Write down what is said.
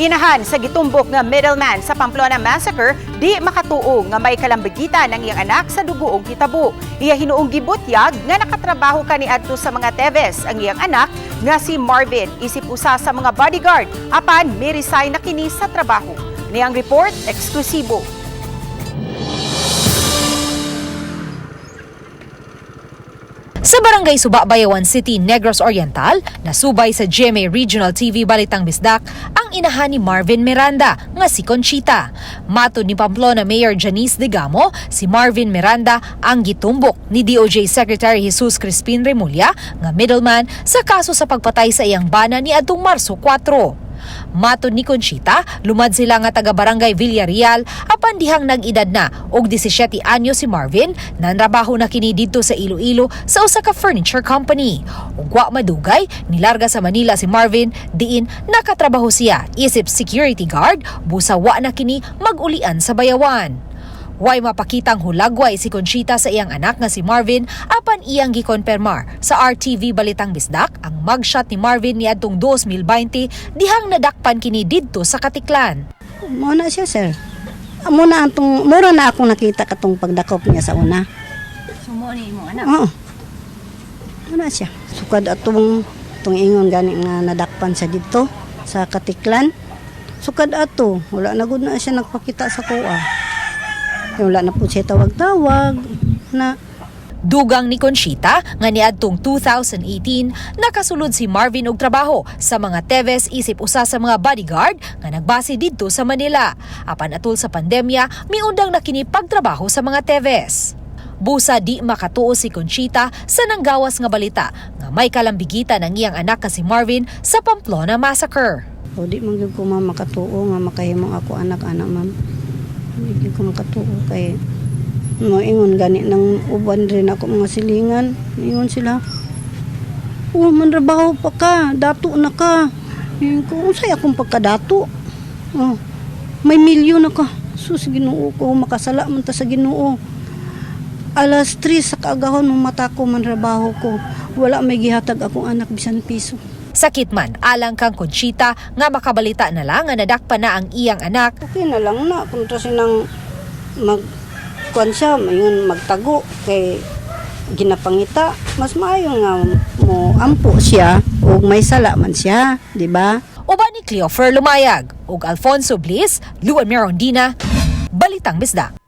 Inahan sa gitumbok nga middleman sa Pamplona Massacre, di makatuo nga may kalambigitan ng iyang anak sa dugoong hitabo. Iya hinuong gibutyag nga nakatrabaho kaniadto sa mga Teves ang iyang anak nga si Marvin, isip usa sa mga bodyguard apan mi-resign na kini sa trabaho. Niyang report eksklusibo. Sa Barangay Suba, Bayawan City, Negros Oriental, nasubay sa GMA Regional TV Balitang Bisdak ang inahan ni Marvin Miranda nga si Conchita. Matod ni Pamplona Mayor Janice Digamo, si Marvin Miranda ang gitumbok ni DOJ Secretary Jesus Crispin Remulla nga middleman sa kaso sa pagpatay sa iyang bana ni adtong Marso 4. Matod ni Conchita, lumad sila nga taga Barangay Villarreal apan dihang nag-edad na og 17 anyo si Marvin, nanrabaho na kini didto sa Iloilo sa usa ka furniture company. Ug wa madugay, nilarga sa Manila si Marvin diin nakatrabaho siya isip security guard, busa wa na kini mag-ulian sa Bayawan. Way mapakitang hulagway si Conchita sa iyang anak nga si Marvin apan iyang gikonpermar sa RTV Balitang Bisdak ang mugshot ni Marvin niadtong 2020 dihang nadakpan kini didto sa Katiklan. Muna siya, sir. Mura na akong nakita katong pagdakop niya sa una. Sumo ni imong anak? Oo. Muna siya. Sukad atong ingon gani nga nadakpan siya dito sa Katiklan. Sukad ato, wala na gud na siya nagpakita sa kuha. Wala na po siya tawag-tawag na. Dugang ni Conchita nga niadtong 2018 nakasulod si Marvin og trabaho sa mga Teves isip usa sa mga bodyguard nga nagbase didto sa Manila. Apan atul sa pandemya, miundang na kini pagtrabaho sa mga Teves. Busa di makatuo si Conchita sa nanggawas nga balita nga may kalambigitan ang iyang anak nga si Marvin sa Pamplona Massacre. O di man gyud ko makatuo nga makahimong ako anak-anak, ma'am. Hindi ko makatuo kay ingon gani ng uban rin ako mga silingan. Ingon sila, manrabaho pa ka, dato na ka. Ingon ko, unsay akong pagkadato? May milyon na ka. Sus, Ginoo ko, makasala man ta sa Ginoo. Alas 3 sa kaagahon ng mata ko, manrabaho ko. Wala may gihatag akong anak bisan piso. Sakit man alang kang Conchita nga makabalita na lang nga nadakpan na ang iyang anak. Okay na lang na kung sinang magkuan siya, mayon magtago kay ginapangita. Mas maayo nga mo ampo siya o may sala man siya, di ba? Uban ni Cleofer Lumayag ug Alfonso Bliss, Luan Merondina, Balitang Bisdak.